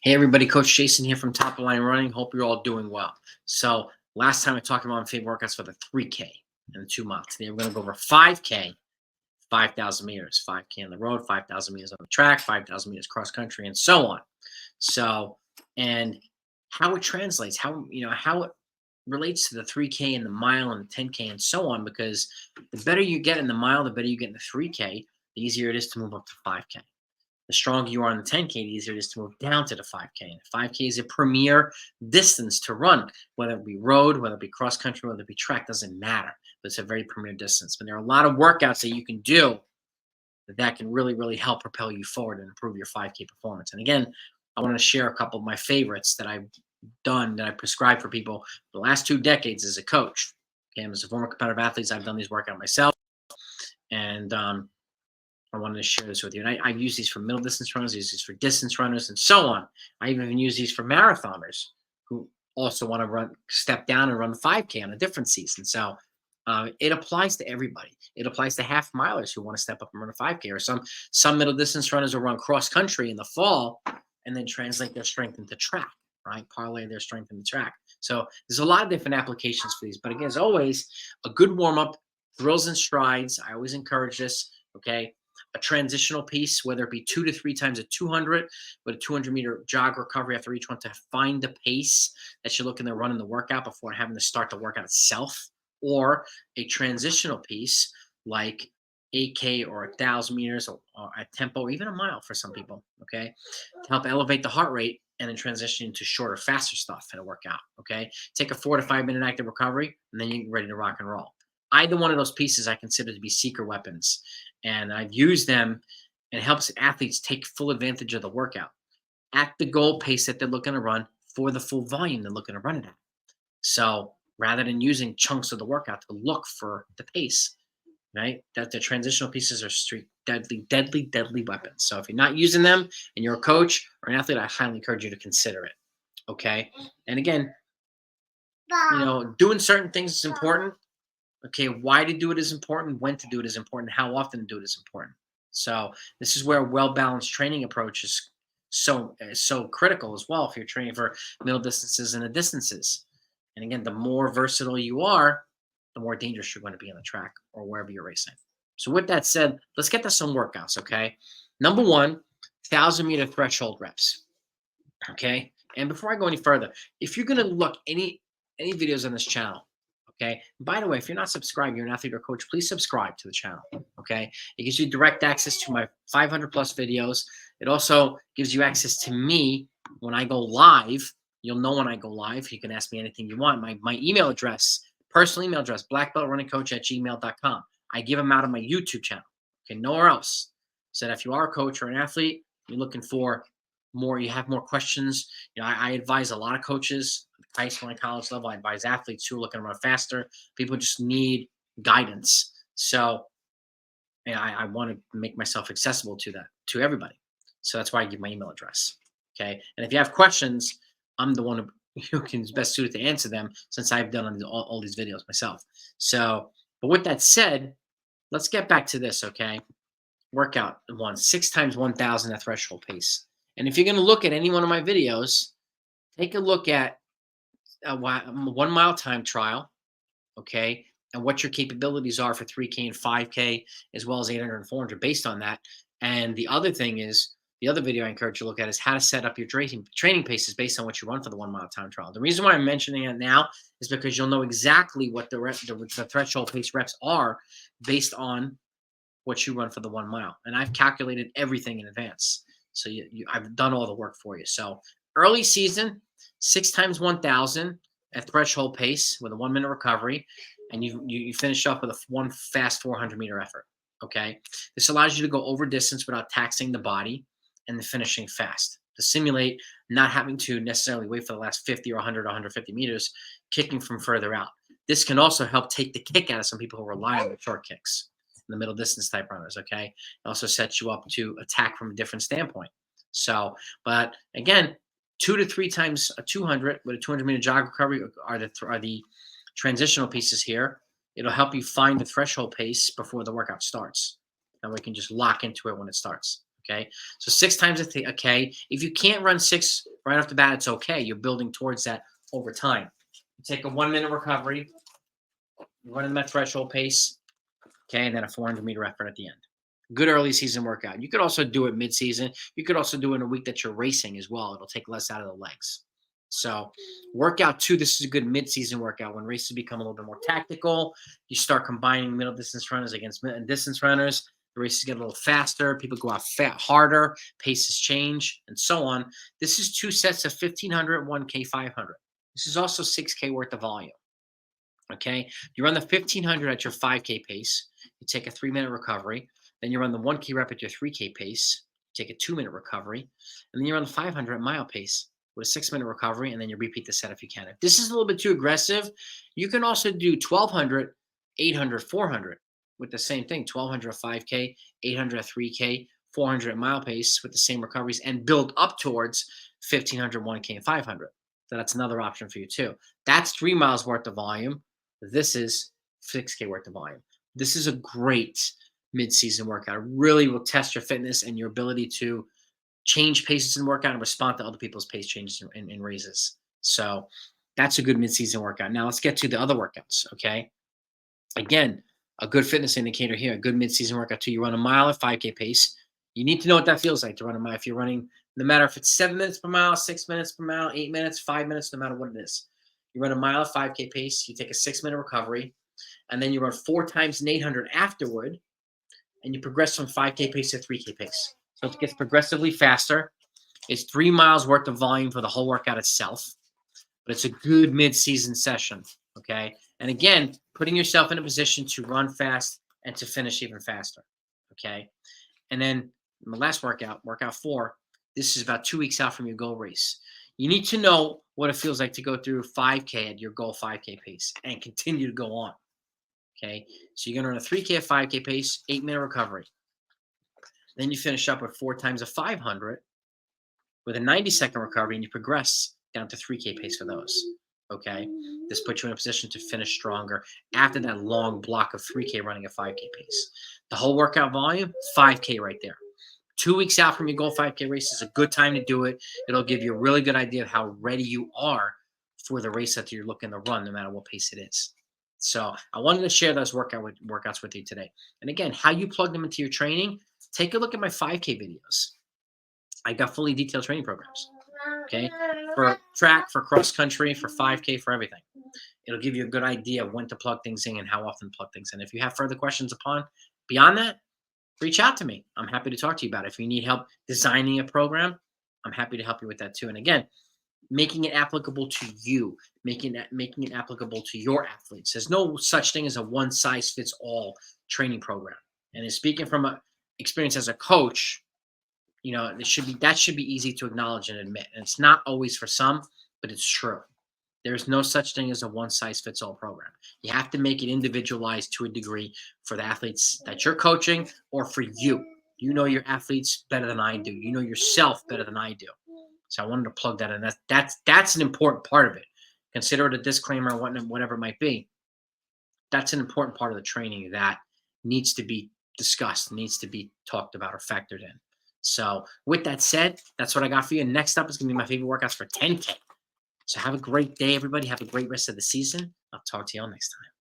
Hey everybody, Coach Jason here from Top of Line Running. Hope you're all doing well. So last time I talked about my favorite workouts for the 3K and the 2 mile. Today we're going to go over 5K, 5,000 meters, 5K on the road, 5,000 meters on the track, 5,000 meters cross country, and so on. So, and how it translates, how it relates to the 3K and the mile and the 10K and so on, because the better you get in the mile, the better you get in the 3K, the easier it is to move up to 5K. The stronger you are on the 10K, the easier it is to move down to the 5K. And 5K is a premier distance to run, whether it be road, whether it be cross country, whether it be track, doesn't matter. But it's a very premier distance. But there are a lot of workouts that you can do that can really, really help propel you forward and improve your 5K performance. And again, I want to share a couple of my favorites that I've done, that I prescribe for people for the last 2 decades as a coach. Okay, as a former competitive athlete, I've done these workouts myself. And I wanted to share this with you. And I've used these for middle distance runners, I use these for distance runners, and so on. I even use these for marathoners who also want to step down and run the 5K on a different season. So it applies to everybody. It applies to half milers who want to step up and run a 5K, or some middle distance runners will run cross country in the fall and then translate their strength into track, right? Parlay their strength into track. So there's a lot of different applications for these. But again, as always, a good warm up, thrills and strides. I always encourage this. Okay. A transitional piece, whether it be 2 to 3 times a 200, with a 200-meter jog recovery after each one to find the pace that you're looking to run in the workout before having to start the workout itself, or a transitional piece like 8K or 1,000 meters or at tempo, or even a mile for some people, okay, to help elevate the heart rate and then transition into shorter, faster stuff in a workout, okay? Take a 4 to 5 minute active recovery, and then you're ready to rock and roll. Either one of those pieces I consider to be secret weapons, and I've used them, and it helps athletes take full advantage of the workout at the goal pace that they're looking to run for the full volume they're looking to run it at. So rather than using chunks of the workout to look for the pace, right? That the transitional pieces are street deadly weapons. So if you're not using them and you're a coach or an athlete, I highly encourage you to consider it. Okay. And again, doing certain things is important. Okay, why to do it is important, when to do it is important, how often to do it is important. So this is where a well-balanced training approach is so critical as well if you're training for middle distances and the distances. And again, the more versatile you are, the more dangerous you're going to be on the track or wherever you're racing. So with that said, let's get to some workouts, okay? Number 1, 1,000-meter threshold reps, okay? And before I go any further, if you're going to look any videos on this channel, okay. By the way, if you're not subscribed, you're an athlete or coach, please subscribe to the channel. Okay. It gives you direct access to my 500 plus videos. It also gives you access to me when I go live. You'll know when I go live. You can ask me anything you want. My email address, personal email address, blackbeltrunningcoach@gmail.com. I give them out on my YouTube channel. Okay. Nowhere else. So that if you are a coach or an athlete, you're looking for more, you have more questions. I advise a lot of coaches, high school and college level. I advise athletes who are looking to run faster. People just need guidance. So I want to make myself accessible to everybody. So that's why I give my email address. Okay. And if you have questions, I'm the one who can is best suited to answer them, since I've done all these videos myself. So, but with that said, let's get back to this. Okay. Workout 6 times 1,000 at threshold pace. And if you're going to look at any one of my videos, take a look at a 1 mile time trial, okay, and what your capabilities are for 3K and 5K, as well as 800 and 400 based on that. And the other thing is, the other video I encourage you to look at is how to set up your training paces based on what you run for the 1 mile time trial. The reason why I'm mentioning it now is because you'll know exactly what the threshold pace reps are based on what you run for the 1 mile. And I've calculated everything in advance. So I've done all the work for you. So early season, 6 times 1,000 at threshold pace with a 1 minute recovery, and you finish up with one fast 400-meter effort. Okay, this allows you to go over distance without taxing the body, and the finishing fast to simulate not having to necessarily wait for the last 50 or 100 or 150 meters, kicking from further out. This can also help take the kick out of some people who rely on the short kicks, the middle distance type runners. Okay, it also sets you up to attack from a different standpoint. So, but again, 2 to 3 times a 200 with a 200-meter jog recovery are the transitional pieces here. It'll help you find the threshold pace before the workout starts, and we can just lock into it when it starts. Okay, so 6 times a K. If you can't run 6 right off the bat, it's okay. You're building towards that over time. You take a 1-minute recovery, you run in that threshold pace, okay, and then a 400-meter effort at the end. Good early season workout. You could also do it mid-season. You could also do it in a week that you're racing as well. It'll take less out of the legs. So workout 2, this is a good mid-season workout when races become a little bit more tactical. You start combining middle distance runners against distance runners. The races get a little faster. People go out harder. Paces change and so on. This is 2 sets of 1,500, 1K, 500. This is also 6K worth of volume. Okay. You run the 1,500 at your 5K pace. You take a 3-minute recovery. Then you run the 1K rep at your 3K pace. You take a 2-minute recovery. And then you run the 500 at mile pace with a 6-minute recovery, and then you repeat the set if you can. If this is a little bit too aggressive, you can also do 1,200, 800, 400 with the same thing. 1,200 at 5K, 800 at 3K, 400 at mile pace with the same recoveries, and build up towards 1,500, 1K, and 500. So that's another option for you too. That's 3 miles worth of volume. This is 6K worth of volume. This is a great mid-season workout. It really will test your fitness and your ability to change paces in workout and respond to other people's pace changes in raises. So that's a good mid-season workout. Now let's get to the other workouts, okay? Again, a good fitness indicator here, a good mid-season workout too. You run a mile at 5K pace. You need to know what that feels like to run a mile. If you're running, no matter if it's 7 minutes per mile, 6 minutes per mile, 8 minutes, 5 minutes, no matter what it is. You run a mile at 5K pace, you take a 6-minute recovery, and then you run 4 times an 800 afterward, and you progress from 5K pace to 3K pace. So it gets progressively faster. It's 3 miles worth of volume for the whole workout itself, but it's a good mid-season session, okay? And again, putting yourself in a position to run fast and to finish even faster, okay? And then my last workout, workout 4, this is about 2 weeks out from your goal race. You need to know what it feels like to go through 5K at your goal 5K pace and continue to go on, okay? So you're going to run a 3K at 5K pace, 8-minute recovery. Then you finish up with 4 times a 500 with a 90-second recovery, and you progress down to 3K pace for those, okay? This puts you in a position to finish stronger after that long block of 3K running a 5K pace. The whole workout volume, 5K right there. 2 weeks out from your goal 5K race is a good time to do it. It'll give you a really good idea of how ready you are for the race that you're looking to run, no matter what pace it is. So I wanted to share those workouts with you today. And again, how you plug them into your training, take a look at my 5K videos. I got fully detailed training programs, okay? For track, for cross country, for 5K, for everything. It'll give you a good idea of when to plug things in and how often to plug things in. If you have further questions beyond that, reach out to me. I'm happy to talk to you about it. If you need help designing a program, I'm happy to help you with that too. And again, making it applicable to you, making it applicable to your athletes. There's no such thing as a one-size-fits-all training program. And speaking from a experience as a coach, you know, that should be easy to acknowledge and admit. And it's not always for some, but it's true. There's no such thing as a one-size-fits-all program. You have to make it individualized to a degree for the athletes that you're coaching or for you. You know your athletes better than I do. You know yourself better than I do. So I wanted to plug that in. That's an important part of it. Consider it a disclaimer or whatever it might be. That's an important part of the training that needs to be discussed, needs to be talked about or factored in. So with that said, that's what I got for you. Next up is going to be my favorite workouts for 10K. So have a great day, everybody. Have a great rest of the season. I'll talk to you all next time.